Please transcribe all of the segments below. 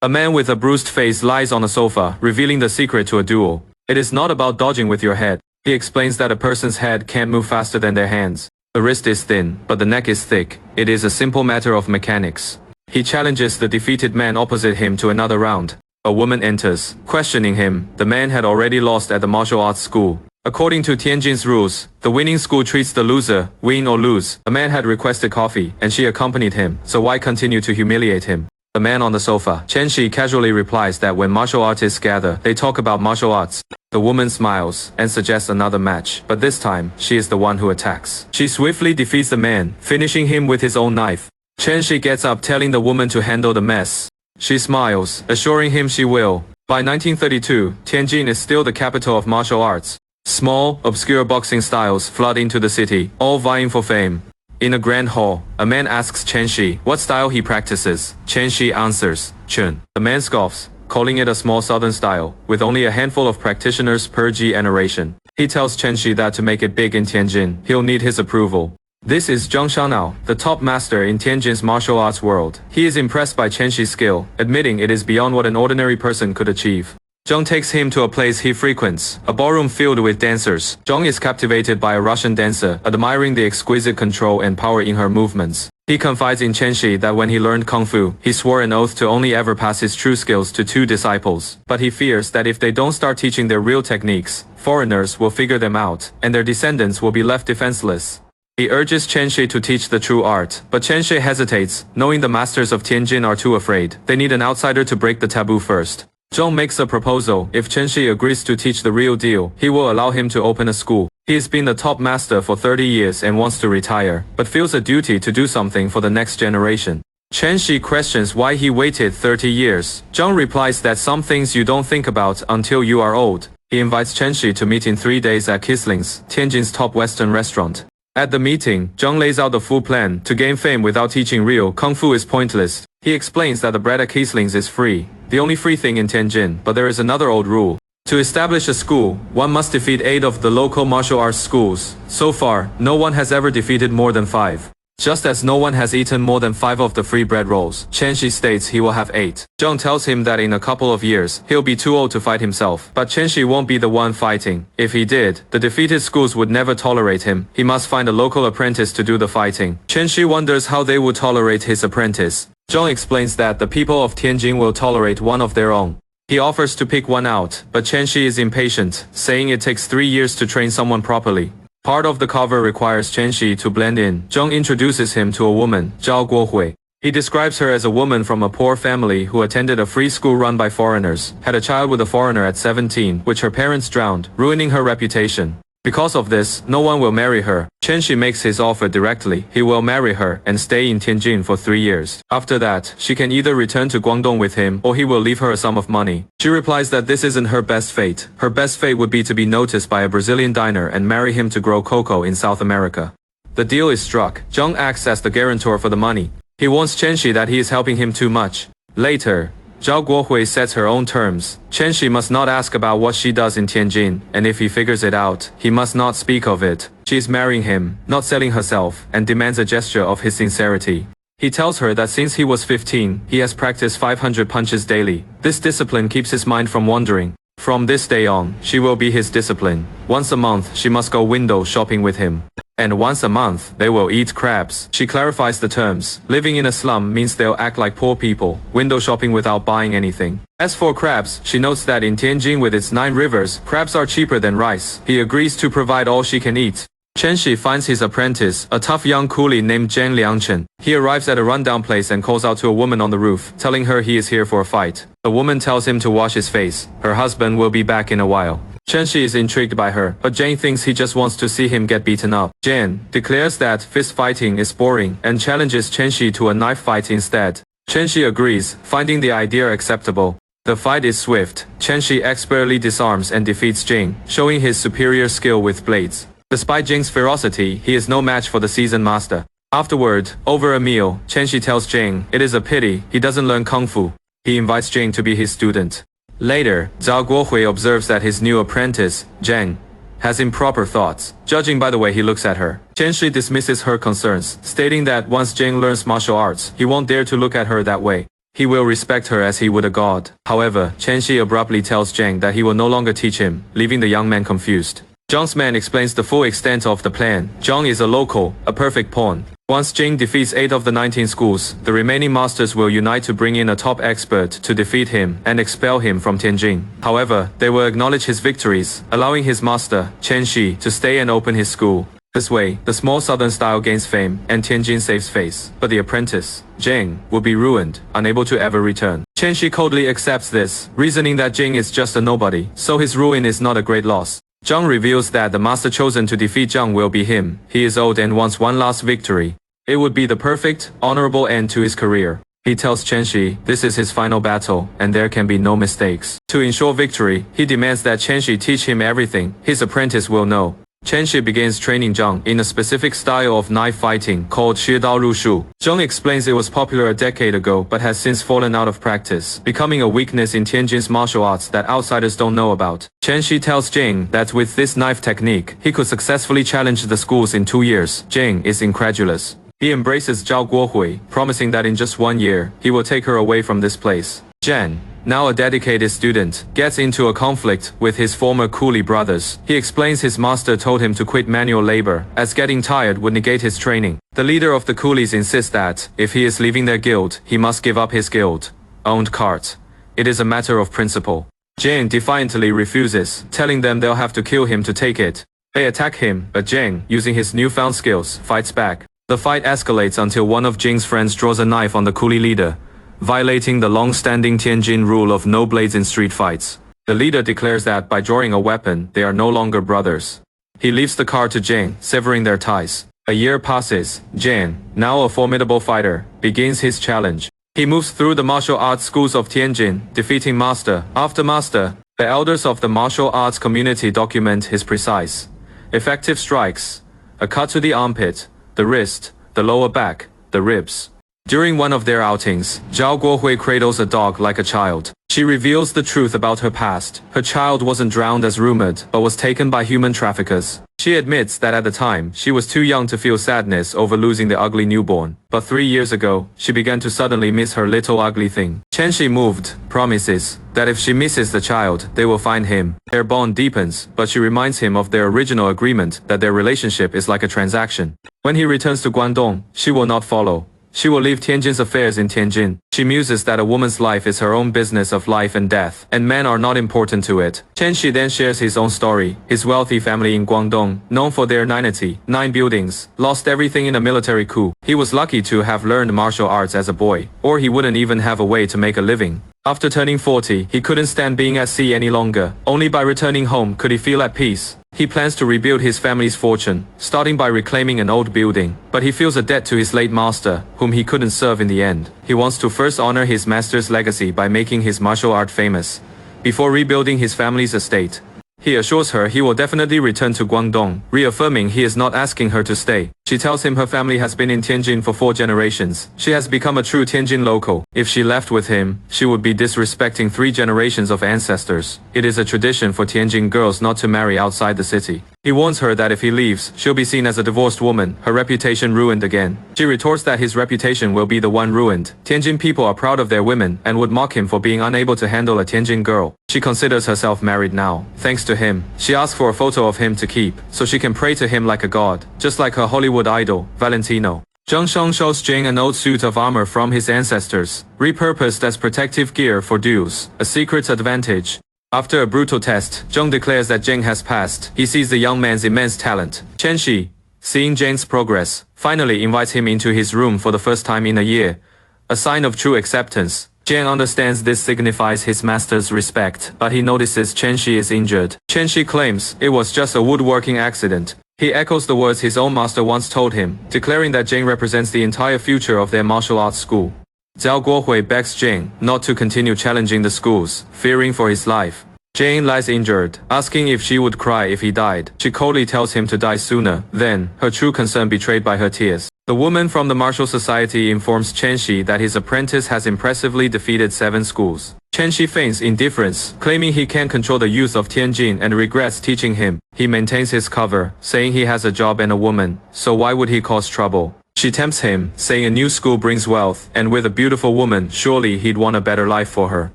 A man with a bruised face lies on a sofa, revealing the secret to a duel. It is not about dodging with your head. He explains that a person's head can't move faster than their hands. The wrist is thin, but the neck is thick. It is a simple matter of mechanics. He challenges the defeated man opposite him to another round. A woman enters, questioning him. The man had already lost at the martial arts school. According to Tianjin's rules, the winning school treats the loser, win or lose. A man had requested coffee, and she accompanied him, so why continue to humiliate him? The man on the sofa, Chen Shi, casually replies that when martial artists gather, they talk about martial arts. The woman smiles and suggests another match, but this time, she is the one who attacks. She swiftly defeats the man, finishing him with his own knife. Chen Shi gets up, telling the woman to handle the mess. She smiles, assuring him she will. By 1932, Tianjin is still the capital of martial arts. Small, obscure boxing styles flood into the city, all vying for fame. In a grand hall, a man asks Chen Shi what style he practices. Chen Shi answers, Chun. The man scoffs, calling it a small southern style, with only a handful of practitioners per generation. He tells Chen Shi that to make it big in Tianjin, he'll need his approval. This is Zhang Xiaonao, the top master in Tianjin's martial arts world. He is impressed by Chen Shi's skill, admitting it is beyond what an ordinary person could achieve. Zhang takes him to a place he frequents, a ballroom filled with dancers. Zhang is captivated by a Russian dancer, admiring the exquisite control and power in her movements. He confides in Chen Shi that when he learned Kung Fu, he swore an oath to only ever pass his true skills to 2 disciples. But he fears that if they don't start teaching their real techniques, foreigners will figure them out, and their descendants will be left defenseless. He urges Chen Shi to teach the true art, but Chen Shi hesitates, knowing the masters of Tianjin are too afraid. They need an outsider to break the taboo first. Zhang makes a proposal. If Chen Shi agrees to teach the real deal, he will allow him to open a school. He has been the top master for 30 years and wants to retire, but feels a duty to do something for the next generation. Chen Shi questions why he waited 30 years. Zhang replies that some things you don't think about until you are old. He invites Chen Shi to meet in 3 days at Kisling's, Tianjin's top Western restaurant. At the meeting, Zhang lays out the full plan. To gain fame without teaching real Kung Fu is pointless. He explains that the bread at Kisling's is free, the only free thing in Tianjin, but there is another old rule. To establish a school, one must defeat 8 of the local martial arts schools. So far, no one has ever defeated more than 5. Just as no one has eaten more than 5 of the free bread rolls, Chen Shi states he will have 8. Zhang tells him that in a couple of years, he'll be too old to fight himself. But Chen Shi won't be the one fighting. If he did, the defeated schools would never tolerate him. He must find a local apprentice to do the fighting. Chen Shi wonders how they would tolerate his apprentice. Zhang explains that the people of Tianjin will tolerate one of their own. He offers to pick one out, but Chen Shi is impatient, saying it takes 3 years to train someone properly. Part of the cover requires Chen Shi to blend in. Zhang introduces him to a woman, Zhao Guohui. He describes her as a woman from a poor family who attended a free school run by foreigners, had a child with a foreigner at 17, which her parents drowned, ruining her reputation. Because of this, no one will marry her. Chen Shi makes his offer directly. He will marry her and stay in Tianjin for 3 years. After that, she can either return to Guangdong with him or he will leave her a sum of money. She replies that this isn't her best fate. Her best fate would be to be noticed by a Brazilian diner and marry him to grow cocoa in South America. The deal is struck. Zhang acts as the guarantor for the money. He warns Chen Shi that he is helping him too much. Later, Zhao Guohui sets her own terms. Chen Shi must not ask about what she does in Tianjin, and if he figures it out, he must not speak of it. She is marrying him, not selling herself, and demands a gesture of his sincerity. He tells her that since he was 15, he has practiced 500 punches daily. This discipline keeps his mind from wandering. From this day on, she will be his discipline. Once a month, she must go window shopping with him. And once a month, they will eat crabs. She clarifies the terms. Living in a slum means they'll act like poor people, window shopping without buying anything. As for crabs, she notes that in Tianjin with its 9 rivers, crabs are cheaper than rice. He agrees to provide all she can eat. Chen Shi finds his apprentice, a tough young coolie named Zhang Liangchen. He arrives at a rundown place and calls out to a woman on the roof, telling her he is here for a fight. The woman tells him to wash his face. Her husband will be back in a while. Chen Shi is intrigued by her, but Jane thinks he just wants to see him get beaten up. Jane declares that fist fighting is boring and challenges Chen Shi to a knife fight instead. Chen Shi agrees, finding the idea acceptable. The fight is swift. Chen Shi expertly disarms and defeats Jane, showing his superior skill with blades. Despite Jane's ferocity, he is no match for the seasoned master. Afterward, over a meal, Chen Shi tells Jane it is a pity he doesn't learn Kung Fu. He invites Jane to be his student. Later, Zhao Guohui observes that his new apprentice, Zhang, has improper thoughts, judging by the way he looks at her. Chen Shi dismisses her concerns, stating that once Zhang learns martial arts, he won't dare to look at her that way. he will respect her as he would a god. However, Chen Shi abruptly tells Zhang that he will no longer teach him, leaving the young man confused. Zhang's man explains the full extent of the plan. Zhang is a local, a perfect pawn. Once Jing defeats 8 of the 19 schools, the remaining masters will unite to bring in a top expert to defeat him and expel him from Tianjin. However, they will acknowledge his victories, allowing his master, Chen Shi, to stay and open his school. This way, the small southern style gains fame, and Tianjin saves face. But the apprentice, Jing, will be ruined, unable to ever return. Chen Shi coldly accepts this, reasoning that Jing is just a nobody, so his ruin is not a great loss. Zhang reveals that the master chosen to defeat Zhang will be him. He is old and wants one last victory. It would be the perfect, honorable end to his career. He tells Chen Shi this is his final battle, and there can be no mistakes. To ensure victory, he demands that Chen Shi teach him everything his apprentice will know. Chen Shi begins training Zhang in a specific style of knife fighting called Shidao Rushu. Zhang explains it was popular a decade ago but has since fallen out of practice, becoming a weakness in Tianjin's martial arts that outsiders don't know about. Chen Shi tells Jing that with this knife technique, he could successfully challenge the schools in 2 years. Jing is incredulous. He embraces Zhao Guohui, promising that in just 1 year, he will take her away from this place. Zhen, now a dedicated student, gets into a conflict with his former coolie brothers. He explains his master told him to quit manual labor, as getting tired would negate his training. The leader of the coolies insists that, if he is leaving their guild, he must give up his guild-owned cart. It is a matter of principle. Jane defiantly refuses, telling them they'll have to kill him to take it. They attack him, but Jane, using his newfound skills, fights back. The fight escalates until one of Jing's friends draws a knife on the coolie leader, violating the long-standing Tianjin rule of no blades in street fights. The leader declares that by drawing a weapon, they are no longer brothers. He leaves the car to Jing, severing their ties. A year passes. Jing, now a formidable fighter, begins his challenge. He moves through the martial arts schools of Tianjin, defeating master after master. The elders of the martial arts community document his precise, effective strikes. A cut to the armpit, the wrist, the lower back, the ribs. During one of their outings, Zhao Guohui cradles a dog like a child. She reveals the truth about her past. Her child wasn't drowned as rumored, but was taken by human traffickers. She admits that at the time, she was too young to feel sadness over losing the ugly newborn. But 3 years ago, she began to suddenly miss her little ugly thing. Chen Shi, moved, promises that if she misses the child, they will find him. Their bond deepens, but she reminds him of their original agreement that their relationship is like a transaction. When he returns to Guangdong, she will not follow. She will leave Tianjin's affairs in Tianjin. She muses that a woman's life is her own business of life and death, and men are not important to it. Chen Shi then shares his own story. His wealthy family in Guangdong, known for their 9 buildings, lost everything in a military coup. He was lucky to have learned martial arts as a boy, or he wouldn't even have a way to make a living. After turning 40, he couldn't stand being at sea any longer. Only by returning home could he feel at peace. He plans to rebuild his family's fortune, starting by reclaiming an old building. But he feels a debt to his late master, whom he couldn't serve in the end. He wants to first honor his master's legacy by making his martial art famous, before rebuilding his family's estate. He assures her he will definitely return to Guangdong, reaffirming he is not asking her to stay. She tells him her family has been in Tianjin for 4 generations. She has become a true Tianjin local. If she left with him, she would be disrespecting 3 generations of ancestors. It is a tradition for Tianjin girls not to marry outside the city. He warns her that if he leaves, she'll be seen as a divorced woman, her reputation ruined again. She retorts that his reputation will be the one ruined. Tianjin people are proud of their women and would mock him for being unable to handle a Tianjin girl. She considers herself married now, thanks to him. She asks for a photo of him to keep, so she can pray to him like a god, just like her Hollywood idol, Valentino. Zhang Sheng shows Jing an old suit of armor from his ancestors, repurposed as protective gear for duels, a secret advantage. After a brutal test, Zheng declares that Jing has passed. He sees the young man's immense talent. Chen Shi, seeing Jing's progress, finally invites him into his room for the first time in a year, a sign of true acceptance. Jian understands this signifies his master's respect, but he notices Chen Shi is injured. Chen Shi claims it was just a woodworking accident. He echoes the words his own master once told him, declaring that Jing represents the entire future of their martial arts school. Zhao Guohui begs Jing not to continue challenging the schools, fearing for his life. Jane lies injured, asking if she would cry if he died. She coldly tells him to die sooner, then, her true concern betrayed by her tears. The woman from the martial society informs Chen Shi that his apprentice has impressively defeated 7 schools. Chen Shi feigns indifference, claiming he can't control the youth of Tianjin and regrets teaching him. He maintains his cover, saying he has a job and a woman, so why would he cause trouble? She tempts him, saying a new school brings wealth, and with a beautiful woman, surely he'd want a better life for her.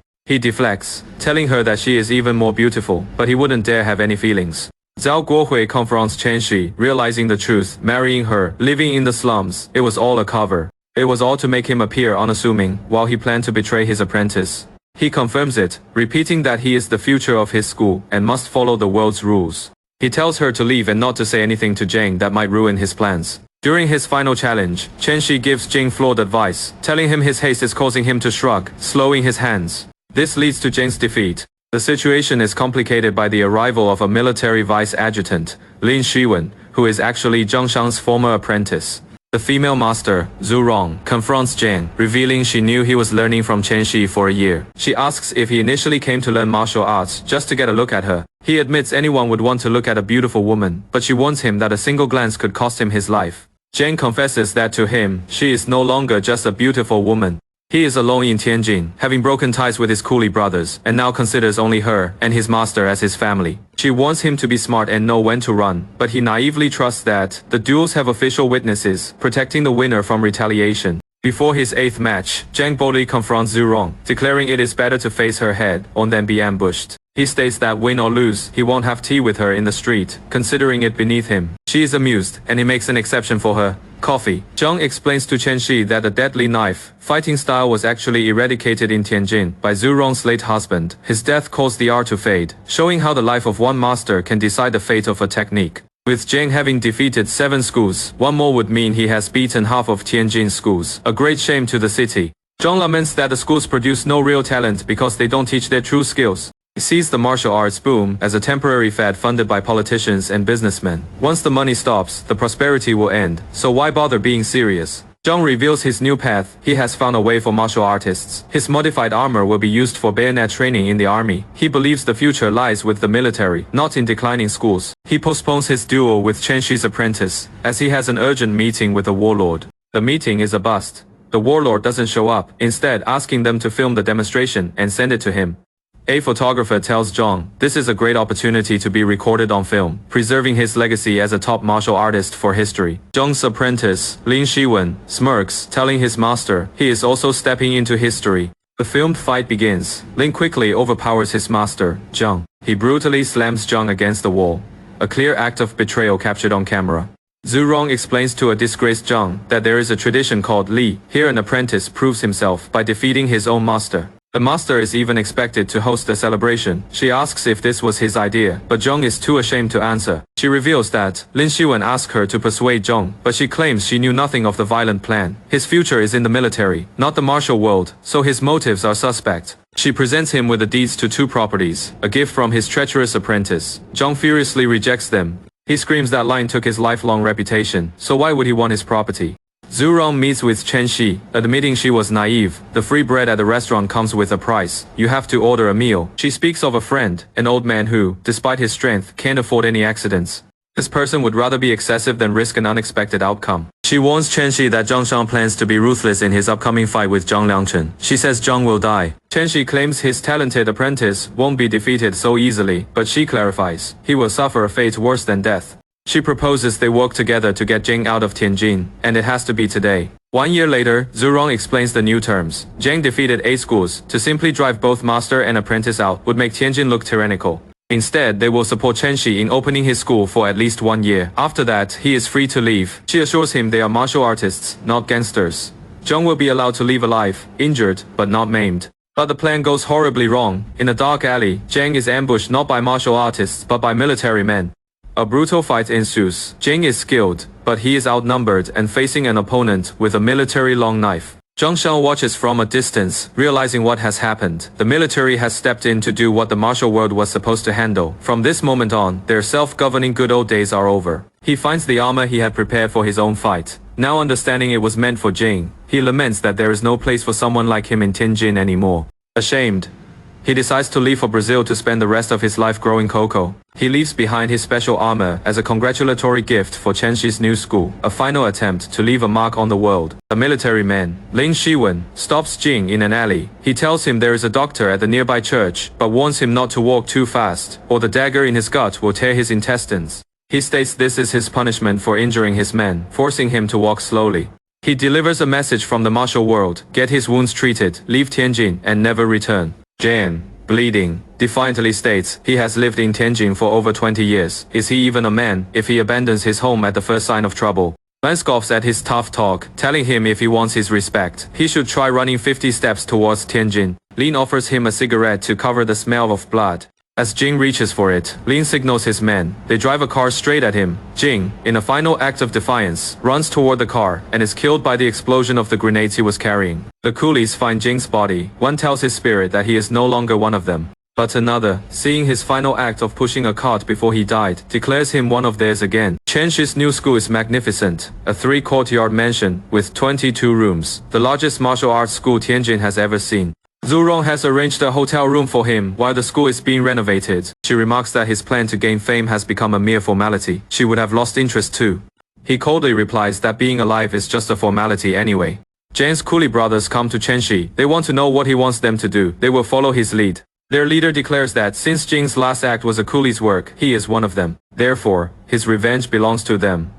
He deflects, telling her that she is even more beautiful, but he wouldn't dare have any feelings. Zhao Guohui confronts Chen Shi, realizing the truth, marrying her, living in the slums. It was all a cover. It was all to make him appear unassuming, while he planned to betray his apprentice. He confirms it, repeating that he is the future of his school and must follow the world's rules. He tells her to leave and not to say anything to Jing that might ruin his plans. During his final challenge, Chen Shi gives Jing flawed advice, telling him his haste is causing him to shrug, slowing his hands. This leads to Jing's defeat. The situation is complicated by the arrival of a military vice adjutant, Lin Shiwen, who is actually Zhang Shang's former apprentice. The female master, Zhu Rong, confronts Jing, revealing she knew he was learning from Chen Shi for a year. She asks if he initially came to learn martial arts just to get a look at her. He admits anyone would want to look at a beautiful woman, but she warns him that a single glance could cost him his life. Jing confesses that to him, she is no longer just a beautiful woman. He is alone in Tianjin, having broken ties with his coolie brothers, and now considers only her and his master as his family. She wants him to be smart and know when to run, but he naively trusts that the duels have official witnesses, protecting the winner from retaliation. Before his 8th match, Zhang boldly confronts Zhu Rong, declaring it is better to face her head on than be ambushed. He states that win or lose, he won't have tea with her in the street, considering it beneath him. She is amused, and he makes an exception for her. Coffee. Zhang explains to Chen Shi that a deadly knife fighting style was actually eradicated in Tianjin by Zhu Rong's late husband. His death caused the art to fade, showing how the life of one master can decide the fate of a technique. With Zhang having defeated 7 schools, one more would mean he has beaten half of Tianjin's schools, a great shame to the city. Zhang laments that the schools produce no real talent because they don't teach their true skills. He sees the martial arts boom as a temporary fad funded by politicians and businessmen. Once the money stops, the prosperity will end, so why bother being serious? Zhang reveals his new path. He has found a way for martial artists. His modified armor will be used for bayonet training in the army. He believes the future lies with the military, not in declining schools. He postpones his duel with Chen Shi's apprentice, as he has an urgent meeting with the warlord. The meeting is a bust. The warlord doesn't show up, instead asking them to film the demonstration and send it to him. A photographer tells Zhang, this is a great opportunity to be recorded on film, preserving his legacy as a top martial artist for history. Zhang's apprentice, Lin Shiwen, smirks, telling his master he is also stepping into history. The filmed fight begins. Lin quickly overpowers his master, Zhang. He brutally slams Zhang against the wall. A clear act of betrayal captured on camera. Zhu Rong explains to a disgraced Zhang that there is a tradition called Li. Here an apprentice proves himself by defeating his own master. The master is even expected to host the celebration. She asks if this was his idea, but Zhang is too ashamed to answer. She reveals that Lin Shiwen asked her to persuade Zhang, but she claims she knew nothing of the violent plan. His future is in the military, not the martial world, so his motives are suspect. She presents him with the deeds to 2 properties, a gift from his treacherous apprentice. Zhang furiously rejects them. He screams that line took his lifelong reputation, so why would he want his property? Zhu Rong meets with Chen Shi, admitting she was naive. The free bread at the restaurant comes with a price. You have to order a meal. She speaks of a friend, an old man who, despite his strength, can't afford any accidents. This person would rather be excessive than risk an unexpected outcome. She warns Chen Shi that Zhang Shang plans to be ruthless in his upcoming fight with Zhang Liangchen. She says Zhang will die. Chen Shi claims his talented apprentice won't be defeated so easily, but she clarifies, he will suffer a fate worse than death. She proposes they work together to get Jing out of Tianjin, and it has to be today. 1 year later, Zhu Rong explains the new terms. Zhang defeated 8 schools. To simply drive both master and apprentice out would make Tianjin look tyrannical. Instead, they will support Chen Shi in opening his school for at least 1 year. After that, he is free to leave. She assures him they are martial artists, not gangsters. Zhang will be allowed to leave alive, injured, but not maimed. But the plan goes horribly wrong. In a dark alley, Zhang is ambushed not by martial artists, but by military men. A brutal fight ensues. Jing is skilled, but he is outnumbered and facing an opponent with a military long knife. Zhang Shang watches from a distance, realizing what has happened. The military has stepped in to do what the martial world was supposed to handle. From this moment on, their self-governing good old days are over. He finds the armor he had prepared for his own fight. Now understanding it was meant for Jing, he laments that there is no place for someone like him in Tianjin anymore. Ashamed, he decides to leave for Brazil to spend the rest of his life growing cocoa. He leaves behind his special armor as a congratulatory gift for Chen Shi's new school, a final attempt to leave a mark on the world. A military man, Lin Shiwen, stops Jing in an alley. He tells him there is a doctor at the nearby church, but warns him not to walk too fast, or the dagger in his gut will tear his intestines. He states this is his punishment for injuring his men, forcing him to walk slowly. He delivers a message from the martial world: get his wounds treated, leave Tianjin, and never return. Jan, bleeding, defiantly states he has lived in Tianjin for over 20 years. Is he even a man if he abandons his home at the first sign of trouble? Lan scoffs at his tough talk, telling him if he wants his respect, he should try running 50 steps towards Tianjin. Lin offers him a cigarette to cover the smell of blood. As Jing reaches for it, Lin signals his men. They drive a car straight at him. Jing, in a final act of defiance, runs toward the car and is killed by the explosion of the grenades he was carrying. The coolies find Jing's body. One tells his spirit that he is no longer one of them. But another, seeing his final act of pushing a cart before he died, declares him one of theirs again. Chen Shi's new school is magnificent, a 3-courtyard mansion with 22 rooms, the largest martial arts school Tianjin has ever seen. Zhu Rong has arranged a hotel room for him while the school is being renovated. She remarks that his plan to gain fame has become a mere formality. She would have lost interest too. He coldly replies that being alive is just a formality anyway. Jane's coolie brothers come to Chen Shi. They want to know what he wants them to do. They will follow his lead. Their leader declares that since Jing's last act was a coolie's work, he is one of them. Therefore, his revenge belongs to them.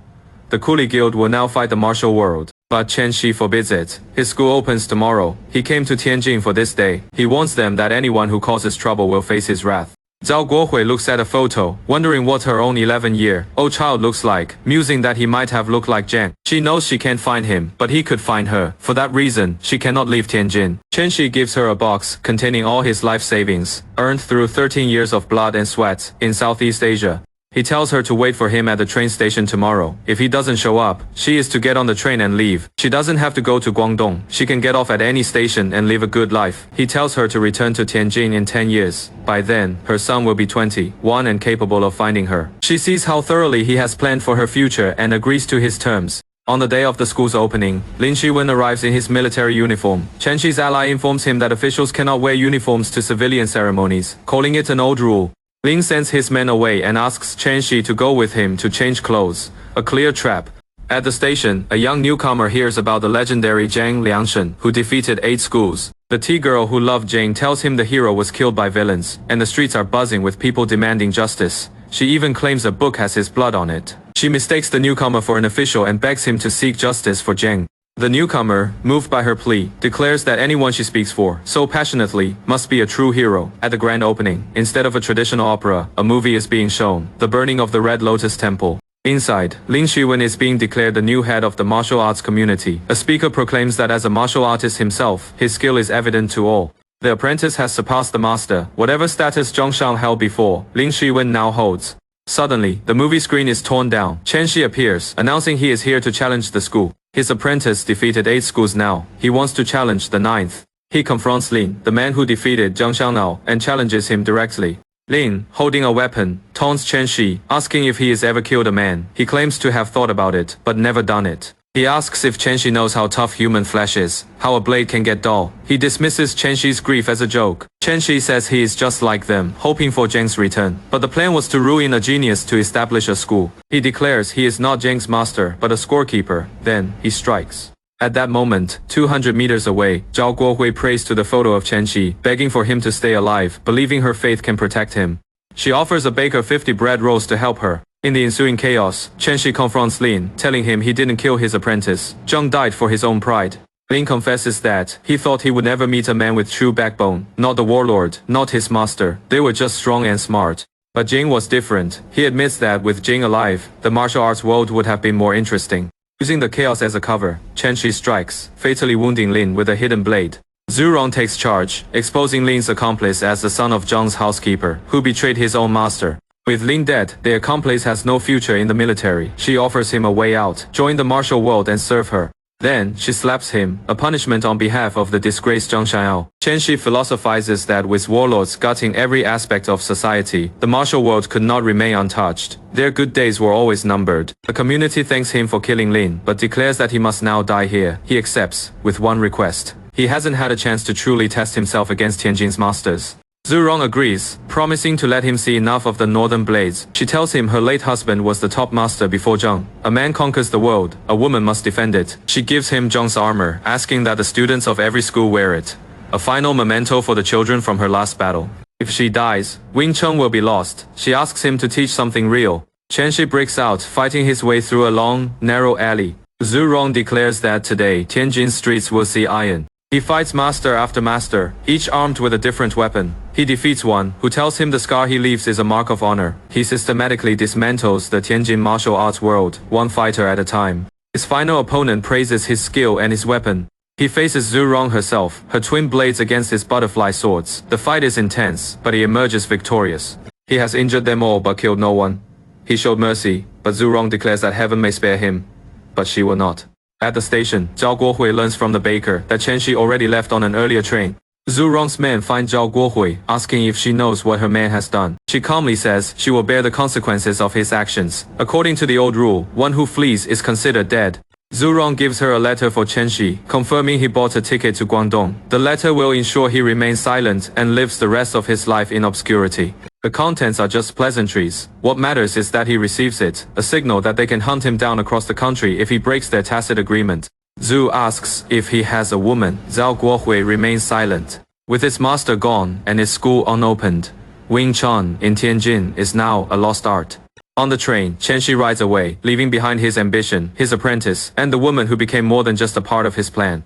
The coolie guild will now fight the martial world. But Chen Shi forbids it. His school opens tomorrow. He came to Tianjin for this day. He warns them that anyone who causes trouble will face his wrath. Zhao Guohui looks at a photo, wondering what her own 11-year-old child looks like, musing that he might have looked like Zhang. She knows she can't find him, but he could find her. For that reason, she cannot leave Tianjin. Chen Shi gives her a box containing all his life savings, earned through 13 years of blood and sweat in Southeast Asia. He tells her to wait for him at the train station tomorrow. If he doesn't show up, she is to get on the train and leave. She doesn't have to go to Guangdong. She can get off at any station and live a good life. He tells her to return to Tianjin in 10 years. By then, her son will be 21 and capable of finding her. She sees how thoroughly he has planned for her future and agrees to his terms. On the day of the school's opening, Lin Shiwen arrives in his military uniform. Chen Shi's ally informs him that officials cannot wear uniforms to civilian ceremonies, calling it an old rule. Lin sends his men away and asks Chen Shi to go with him to change clothes. A clear trap. At the station, a young newcomer hears about the legendary Zhang Liangshen, who defeated 8 schools. The tea girl who loved Zhang tells him the hero was killed by villains, and the streets are buzzing with people demanding justice. She even claims a book has his blood on it. She mistakes the newcomer for an official and begs him to seek justice for Zhang. The newcomer, moved by her plea, declares that anyone she speaks for, so passionately, must be a true hero. At the grand opening, instead of a traditional opera, a movie is being shown, The Burning of the Red Lotus Temple. Inside, Lin Shiwen is being declared the new head of the martial arts community. A speaker proclaims that as a martial artist himself, his skill is evident to all. The apprentice has surpassed the master. Whatever status Zhongshan held before, Lin Shiwen now holds. Suddenly, the movie screen is torn down. Chen Shi appears, announcing he is here to challenge the school. His apprentice defeated 8 schools now. He wants to challenge the 9th. He confronts Lin, the man who defeated Zhang Xiangnao, and challenges him directly. Lin, holding a weapon, taunts Chen Shi, asking if he has ever killed a man. He claims to have thought about it, but never done it. He asks if Chen Shi knows how tough human flesh is, how a blade can get dull. He dismisses Chen Shi's grief as a joke. Chen Shi says he is just like them, hoping for Zhang's return. But the plan was to ruin a genius to establish a school. He declares he is not Zhang's master, but a scorekeeper. Then, he strikes. At that moment, 200 meters away, Zhao Guohui prays to the photo of Chen Shi, begging for him to stay alive, believing her faith can protect him. She offers a baker 50 bread rolls to help her. In the ensuing chaos, Chen Shi confronts Lin, telling him he didn't kill his apprentice. Zhang died for his own pride. Lin confesses that he thought he would never meet a man with true backbone, not the warlord, not his master. They were just strong and smart. But Jing was different. He admits that with Jing alive, the martial arts world would have been more interesting. Using the chaos as a cover, Chen Shi strikes, fatally wounding Lin with a hidden blade. Zhu Rong takes charge, exposing Lin's accomplice as the son of Zhang's housekeeper, who betrayed his own master. With Lin dead, the accomplice has no future in the military. She offers him a way out, join the martial world and serve her. Then, she slaps him, a punishment on behalf of the disgraced Zhang Xiao. Chen Shi philosophizes that with warlords gutting every aspect of society, the martial world could not remain untouched. Their good days were always numbered. The community thanks him for killing Lin, but declares that he must now die here. He accepts, with one request. He hasn't had a chance to truly test himself against Tianjin's masters. Zhu Rong agrees, promising to let him see enough of the northern blades. She tells him her late husband was the top master before Zhang. A man conquers the world, a woman must defend it. She gives him Zhang's armor, asking that the students of every school wear it. A final memento for the children from her last battle. If she dies, Wing Chun will be lost. She asks him to teach something real. Chen breaks out, fighting his way through a long, narrow alley. Zhu Rong declares that today, Tianjin streets will see iron. He fights master after master, each armed with a different weapon. He defeats one, who tells him the scar he leaves is a mark of honor. He systematically dismantles the Tianjin martial arts world, one fighter at a time. His final opponent praises his skill and his weapon. He faces Zhu Rong herself, her twin blades against his butterfly swords. The fight is intense, but he emerges victorious. He has injured them all but killed no one. He showed mercy, but Zhu Rong declares that heaven may spare him. But she will not. At the station, Zhao Guohui learns from the baker that Chen Shi already left on an earlier train. Zhu Rong's men find Zhao Guohui, asking if she knows what her man has done. She calmly says she will bear the consequences of his actions. According to the old rule, one who flees is considered dead. Zhu Rong gives her a letter for Chen Shi, confirming he bought a ticket to Guangdong. The letter will ensure he remains silent and lives the rest of his life in obscurity. The contents are just pleasantries. What matters is that he receives it, a signal that they can hunt him down across the country if he breaks their tacit agreement. Zhu asks if he has a woman. Zhao Guohui remains silent. With his master gone and his school unopened, Wing Chun in Tianjin is now a lost art. On the train, Chen Shi rides away, leaving behind his ambition, his apprentice, and the woman who became more than just a part of his plan.